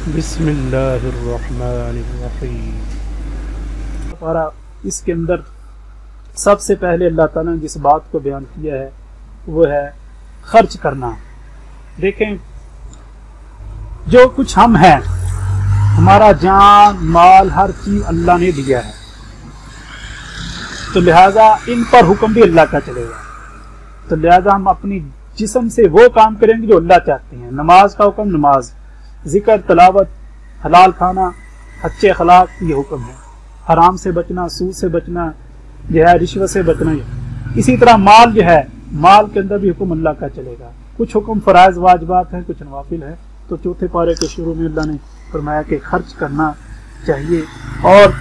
बिस्मिल्लाहिर्रहमानिर्रहीम। और इसके अंदर सबसे पहले अल्लाह ताला ने जिस बात को बयान किया है वो है खर्च करना। देखें, जो कुछ हम हैं, हमारा जान माल हर चीज अल्लाह ने दिया है, तो लिहाजा इन पर हुक्म भी अल्लाह का चलेगा। तो लिहाजा हम अपनी जिस्म से वो काम करेंगे जो अल्लाह चाहते हैं। नमाज का हुक्म नमाज, जिक्र तलावत, हलाल खाना, अच्छे अखलाक, ये हुक्म है। हराम से बचना, सूद से बचना, जो है रिश्वत से बचना। इसी तरह माल जो है, माल के अंदर भी हुक्म अल्लाह का चलेगा। कुछ हुक्म फराइज वाजिबात है, कुछ नवाफिल है। तो चौथे पारे के शुरू में अल्लाह ने फरमाया कि खर्च करना चाहिए, और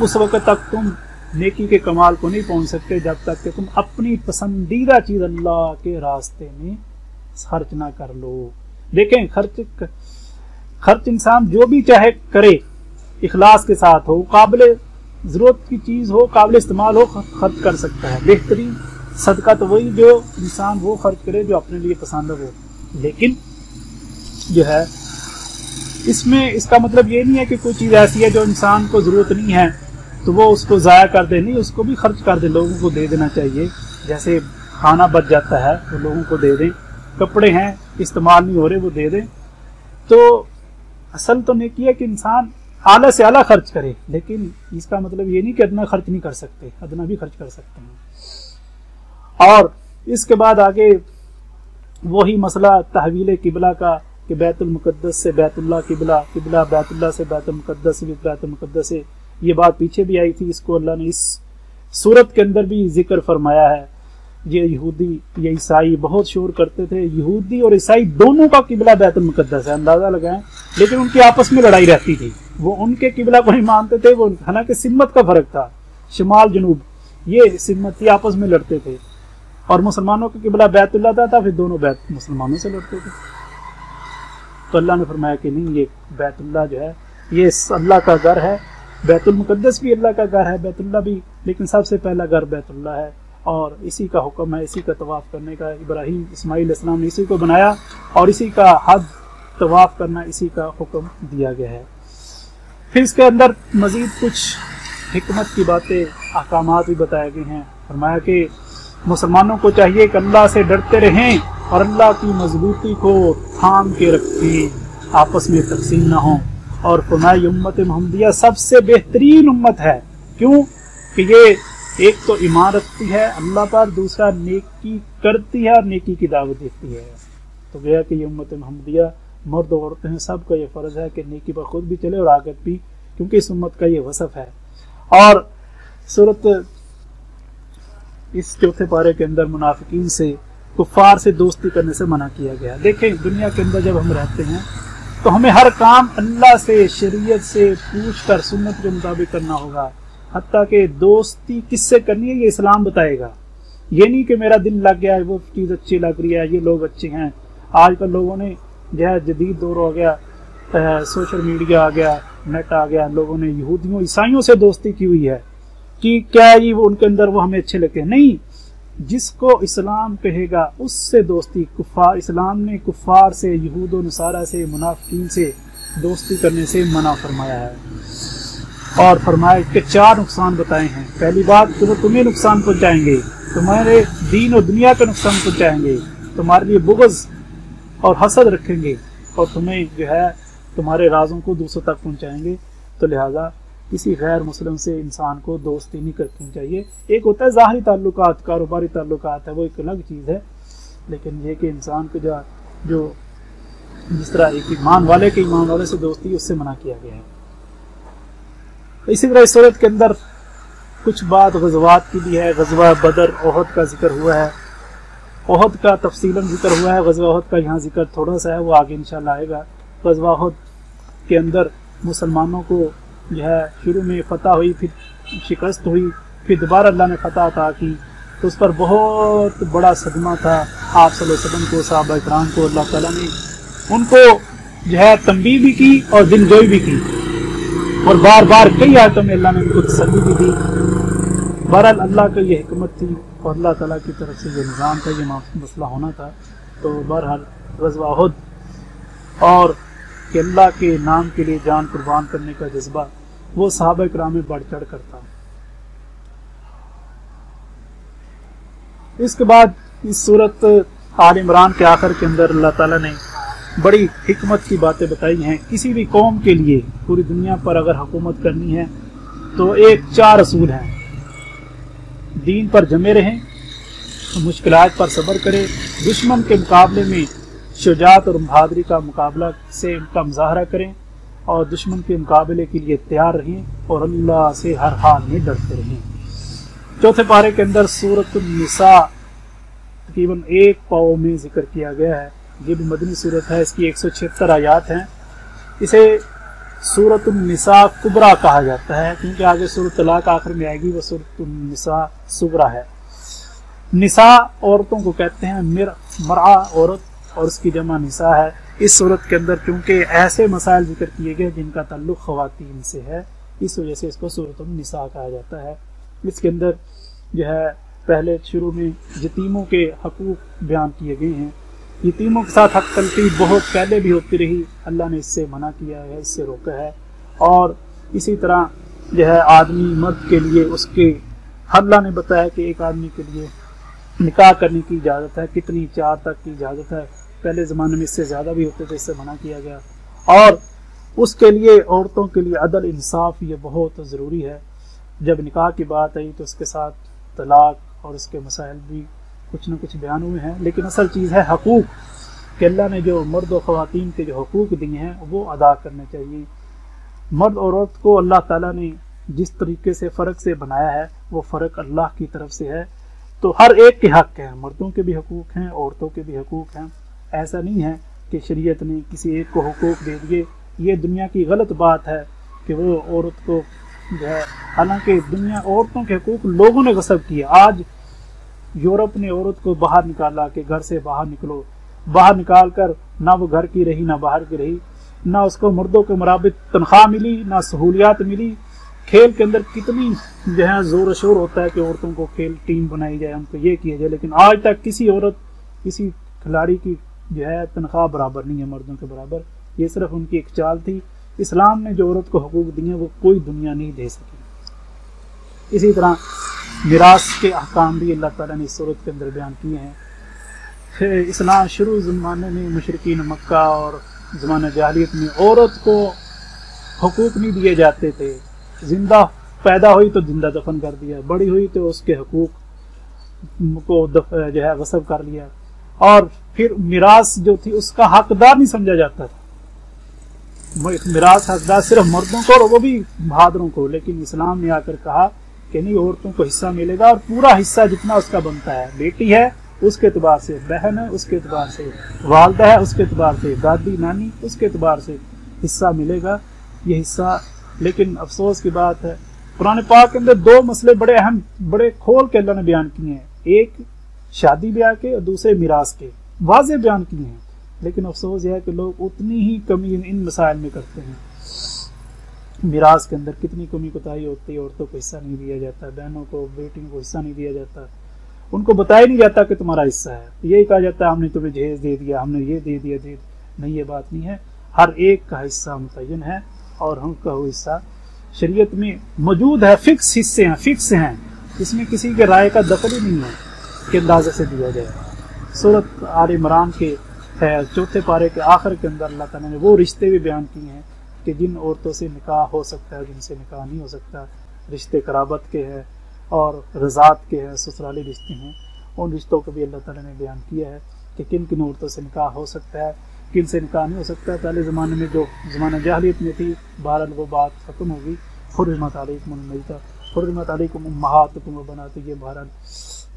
उस वक्त तक तुम नेकी के कमाल को नहीं पहुंच सकते जब तक कि तुम अपनी पसंदीदा चीज अल्लाह के रास्ते में खर्च ना कर लो। देखें, खर्च इंसान जो भी चाहे करे, इखलास के साथ हो, काबिल जरूरत की चीज हो, काबिल इस्तेमाल हो, खर्च कर सकता है। बेहतरीन सदका तो वही जो इंसान वो खर्च करे जो अपने लिए पसंद हो। लेकिन जो है इसमें इसका मतलब ये नहीं है कि कोई चीज ऐसी है जो इंसान को जरूरत नहीं है तो वो उसको जाया कर दे, नहीं, उसको भी खर्च कर दे, लोगों को दे देना चाहिए। जैसे खाना बच जाता है वो लोगों को दे दें, कपड़े हैं इस्तेमाल नहीं हो रहे वो दे दें। तो असल तो नेकी है कि इंसान आला से आला खर्च करे, लेकिन इसका मतलब ये नहीं कि अदना खर्च नहीं कर सकते, अदना भी खर्च कर सकते हैं। और इसके बाद आगे वही मसला तहवील किबला का कि बैतुल मुकद्दस से बैतुल्लाह किबला, किबला बैतुल्लाह से बैतुल मुकद्दस, बैतुल मुकद्दस से, ये बात पीछे भी आई थी। इसको अल्लाह ने इस सूरत के अंदर भी जिक्र फरमाया है। ये यहूदी ये ईसाई बहुत शोर करते थे, यहूदी और ईसाई दोनों का किबला बैतुल मुकद्दस है, अंदाजा लगाएं। लेकिन उनकी आपस में लड़ाई रहती थी, वो उनके किबला को नहीं मानते थे, वो हालांकि सिम्मत का फर्क था, शिमाल जनूब ये सिम्मत थी, आपस में लड़ते थे। और मुसलमानों का किबला बैतुल्लाह था, फिर दोनों बैत मुसलमानों से लड़ते थे। तो अल्लाह ने फरमाया कि नहीं, ये बैतुल्लाह जो है ये अल्लाह का घर है, बैतुल मुकद्दस भी अल्लाह का घर है, बैतुल्लाह भी, लेकिन सबसे पहला घर बैतुल्लाह है। और इसी का हुक्म है, इसी का तवाफ करने का। इब्राहीम इस्माइल इस्लाम ने इसी को बनाया और इसी का हज तवाफ करना, इसी का हुक्म दिया गया है। फिर इसके अंदर मजीद कुछ हिकमत की बातें, अहकामात भी बताए गए हैं। फरमाया कि मुसलमानों को चाहिए कि अल्लाह से डरते रहें और अल्लाह की मजबूती को थाम के रखें, आपस में तकसीम ना हो। और फरमाया उम्मत मोहम्मदिया सबसे बेहतरीन उम्मत है। क्यों? कि ये एक तो ईमान रखती है अल्लाह पर, दूसरा नेकी करती है और नेकी की दावत देती है। तो गया कि ये उम्मत मोहम्मदिया, मर्द औरतें हैं, सबका ये फर्ज है कि नेकी पर खुद भी चले और आगे भी, क्योंकि इस उम्मत का ये वसफ है। और सूरत इस चौथे पारे के अंदर मुनाफिकीन से, कुफार से दोस्ती करने से मना किया गया। देखें, दुनिया के अंदर जब हम रहते हैं तो हमें हर काम अल्लाह से, शरीयत से पूछ कर सुन्नत के मुताबिक करना होगा। हत्ता कि दोस्ती किससे करनी है ये इस्लाम बताएगा। ये नहीं कि मेरा दिल लग गया है, वो चीज़ अच्छी लग रही है, ये लोग अच्छे हैं। आजकल लोगों ने जो है जदीद दौर हो गया, सोशल मीडिया आ गया, नेट आ गया, लोगों ने यहूदियों ईसाइयों से दोस्ती की हुई है कि क्या ये वो उनके अंदर वो हमें अच्छे लगते हैं। नहीं, जिसको इस्लाम कहेगा उससे दोस्ती। कुफार, इस्लाम ने कुफार से, यहूद और नसारा से, मुनाफिकीन से दोस्ती करने से मना फरमाया है। और फरमाया कि 4 नुकसान बताए हैं। पहली बात कि वो तुम्हें नुकसान पहुंचाएंगे, तुम्हारे दीन और दुनिया का नुकसान पहुंचाएंगे, तुम्हारे लिए बुग़्ज़ और हसद रखेंगे, और तुम्हें जो है तुम्हारे राजों को दूसरों तक पहुंचाएंगे। तो लिहाजा किसी गैर मुस्लिम से इंसान को दोस्ती नहीं करनी चाहिए। एक होता है ज़ाहिरी ताल्लुकात, कारोबारी ताल्लुकात है, वो एक अलग चीज़ है। लेकिन ये कि इंसान को जो जिस तरह एक ईमान वाले के ईमान वाले से दोस्ती, उससे मना किया गया है। इसी तरह इस सूरत के अंदर कुछ बात ग़ज़वात की भी है। ग़ज़वा बदर, ओहद का जिक्र हुआ है, ओहद का तफसीलन जिक्र हुआ है। ग़ज़वा ओहद का यहाँ जिक्र थोड़ा सा है, वो आगे इंशाल्लाह आएगा। ग़ज़वा ओहद के अंदर मुसलमानों को जो है शुरू में फतह हुई, फिर शिकस्त हुई, फिर दोबारा अल्लाह ने फतह अता की, तो उस पर बहुत बड़ा सदमा था आप सल्लल्लाहु अलैहि वसल्लम को, सहाबा इकराम को। अल्लाह ताला ने उनको जो है तंबीह भी की और दिलजोई भी की, और बार बार कई आयतों में अल्लाह ने उनको तसल्ली भी दी। बहरहाल अल्लाह की ये हिकमत थी और अल्लाह ताला की तरफ से ये निज़ाम था, ये मसला होना था। तो बहरहाल ग़ज़वा उहद और کہ اللہ کے نام کے لیے جان قربان کرنے کا جذبہ وہ صحابہ کرام میں بڑھ چڑھ کرتا. اس کے بعد اس صورت آل عمران کے آخر کے اندر اللہ تعالیٰ نے بڑی حکمت کی باتیں بتائی ہیں. کسی بھی قوم کے لیے پوری دنیا پر اگر حکومت کرنی ہے تو 4 اصول ہیں. دین پر جمے رہیں، مشکلات پر صبر کریں، دشمن کے مقابلے میں شجاعت اور بہادری کا مقابلہ سے کا مظاہرہ کریں، اور دشمن کے مقابلے کے لیے تیار رہیں، اور اللہ سے ہر حال میں ڈرتے رہیں. چوتھے پارے کے اندر سورۃ النساء تقریباً 1 پاؤں میں ذکر کیا گیا ہے. یہ بھی مدنی صورت ہے، اس کی 176 آیات ہیں. اسے سورۃ النساء کبریٰ کہا جاتا ہے کیونکہ آگے سورۃ طلاق آخر میں آئے گی، وہ سورۃ النساء صغریٰ ہے. نساء عورتوں کو کہتے ہیں، مرعا عورت، اور اس کی جمع نساء ہے. اس صورت کے اندر چونکہ ایسے مسائل ذکر کیے گئے جن کا تعلق خواتین سے ہے، اس وجہ سے اس کو سورۃ النساء کہا جاتا ہے. اس کے اندر جو ہے پہلے شروع میں یتیموں کے حقوق بیان کیے گئے ہیں. یتیموں کے ساتھ حق تلفی بہت پہلے بھی ہوتی رہی، اللہ نے اس سے منع کیا ہے، اس سے روکا ہے. اور اسی طرح جو ہے آدمی مرد کے لیے اس کے اللہ نے بتایا کہ ایک آدمی کے لیے نکاح کرنے کی اجازت ہے، کتنی 4 تک کی اجازت ہے. پہلے زمانے میں اس سے زیادہ بھی ہوتے تھے، اس سے منع کیا گیا. اور اس کے لیے عورتوں کے لیے عدل انصاف یہ بہت ضروری ہے. جب نکاح کی بات آئی تو اس کے ساتھ طلاق اور اس کے مسائل بھی کچھ نہ کچھ بیان ہوئے ہیں، لیکن اصل چیز ہے حقوق، کہ اللہ نے جو مرد و خواتین کے جو حقوق دیے ہیں وہ ادا کرنے چاہیے. مرد اور عورت کو اللہ تعالیٰ نے جس طریقے سے فرق سے بنایا ہے وہ فرق اللہ کی طرف سے ہے. تو ہر ایک کے حق ہیں، مردوں کے بھی حقوق ہیں، عورتوں کے بھی حقوق ہیں. ایسا نہیں ہے کہ شریعت نے کسی ایک کو حقوق دے دیے. یہ دنیا کی غلط بات ہے کہ وہ عورت کو جو ہے، حالانکہ دنیا عورتوں کے حقوق لوگوں نے غصب کیے. آج یورپ نے عورت کو باہر نکالا کہ گھر سے باہر نکلو، باہر نکال کر نہ وہ گھر کی رہی نہ باہر کی رہی، نہ اس کو مردوں کے مرابط تنخواہ ملی نہ سہولیات ملی. کھیل کے اندر کتنی جو ہے زور و شور ہوتا ہے کہ عورتوں کو کھیل ٹیم بنائی جائے، ان کو یہ کیا جائے، لیکن آج تک کسی عورت کسی کھلاڑی کی جو ہے تنخواہ برابر نہیں ہے مردوں کے برابر. یہ صرف ان کی ایک چال تھی. اسلام نے جو عورت کو حقوق دیے ہیں وہ کوئی دنیا نہیں دے سکی. اسی طرح میراث کے احکام بھی اللہ تعالیٰ نے اس صورت کے اندر بیان کیے ہیں. اسلام شروع زمانے میں مشرکین مکہ اور زمانہ جاہلیت میں عورت کو حقوق نہیں دیے جاتے تھے. زندہ پیدا ہوئی تو زندہ دفن کر دیا، بڑی ہوئی تو اس کے حقوق کو جو ہے غصب کر لیا، اور پھر میراث جو تھی اس کا حقدار نہیں سمجھا جاتا تھا. میراث حقدار صرف مردوں کو اور وہ بھی بہادروں کو. لیکن اسلام نے آ کر کہا کہ نہیں، عورتوں کو حصہ ملے گا، اور پورا حصہ جتنا اس کا بنتا ہے. بیٹی ہے اس کے اعتبار سے، بہن ہے اس کے اعتبار سے، والدہ ہے اس کے اعتبار سے، دادی نانی اس کے اعتبار سے حصہ ملے گا. یہ حصہ، لیکن افسوس کی بات ہے قرآن پاک کے اندر 2 مسئلے بڑے اہم، بڑے کھول کے اللہ نے بیان کیے ہیں. ایک شادی بیاہ کے اور دوسرے میراث کے، واضح بیان کیے ہیں. لیکن افسوس یہ ہے کہ لوگ اتنی ہی کمی ان مسائل میں کرتے ہیں. میراث کے اندر کتنی کمی کوتاہی ہوتی ہے. عورتوں کو حصہ نہیں دیا جاتا، بہنوں کو بیٹیوں کو حصہ نہیں دیا جاتا، ان کو بتایا نہیں جاتا کہ تمہارا حصہ ہے. یہی کہا جاتا ہے ہم نے تمہیں جہیز دے دیا، ہم نے یہ دے دیا. نہیں، یہ بات نہیں ہے. ہر ایک کا حصہ متعین ہے، اور ہم کا وہ حصہ شریعت میں موجود ہے. فکس حصے ہیں، فکس ہیں، اس میں کسی کے رائے کا دخل ہی نہیں ہے کہ اندازے سے دیا جائے. سورۃ آل عمران کے 4 پارے کے آخر کے اندر اللہ تعالیٰ نے وہ رشتے بھی بیان کیے ہیں کہ جن عورتوں سے نکاح ہو سکتا ہے، جن سے نکاح نہیں ہو سکتا. رشتے قرابت کے ہیں اور رضاعت کے ہیں، سسرالی رشتے ہیں. ان رشتوں کو بھی اللہ تعالیٰ نے بیان کیا ہے کہ کن کن عورتوں سے نکاح ہو سکتا ہے، کن سے نکاح نہیں ہو سکتا. پہلے زمانے میں جو زمانہ جاہلیت میں تھی، بہرحال وہ بات ختم ہوگی. حرمت علیکم المیتۃ، حرمت علیکم امہاتکم وبناتکم. یہ بہرحال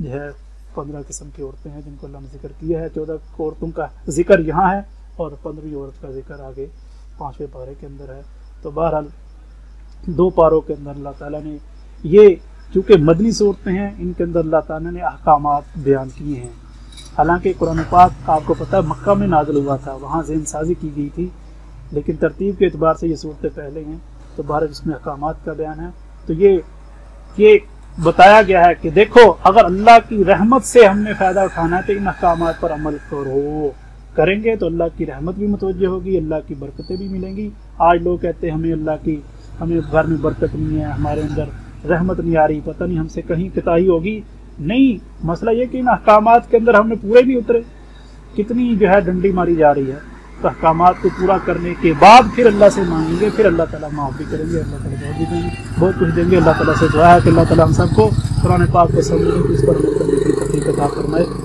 جو ہے 15 قسم کی عورتیں ہیں جن کو اللہ نے ذکر کیا ہے. 14 عورتوں کا ذکر یہاں ہے اور 15ویں عورت کا ذکر آگے 5ویں پارے کے اندر ہے. تو بہرحال 2 پاروں کے اندر اللہ تعالیٰ نے یہ، چونکہ مدنی صورتیں ہیں، ان کے اندر اللہ تعالیٰ نے احکامات بیان کیے ہیں. حالانکہ قرآن پاک آپ کو پتہ ہے مکہ میں نازل ہوا تھا، وہاں ذہن سازی کی گئی تھی، لیکن ترتیب کے اعتبار سے یہ صورتیں پہلے ہیں. تو بہرحال اس میں احکامات کا بیان ہے. تو یہ بتایا گیا ہے کہ دیکھو، اگر اللہ کی رحمت سے ہم نے فائدہ اٹھانا ہے تو ان احکامات پر عمل کرو. करेंगे तो अल्लाह की रहमत भी मुतवज्जह होगी, अल्लाह की बरकतें भी मिलेंगी। आज लोग कहते हैं हमें घर में बरकत नहीं है, हमारे अंदर रहमत नहीं आ रही, पता नहीं हमसे कहीं कोताही होगी। नहीं, मसला ये कि इन अहकामात के अंदर हमने पूरे भी उतरे, कितनी जो है डंडी मारी जा रही है। तो अहकामात को पूरा करने के बाद फिर अल्लाह से मांगेंगे, फिर अल्लाह ताला माफ़ भी करेंगे, अल्लाह ताला बहुत भी देंगे, बहुत कुछ देंगे। अल्लाह ताला से दुआ है कि अल्लाह ताला हम सबको कुरान पाक को समझने की, इस पर अमल करने की तौफीक अता फरमाए।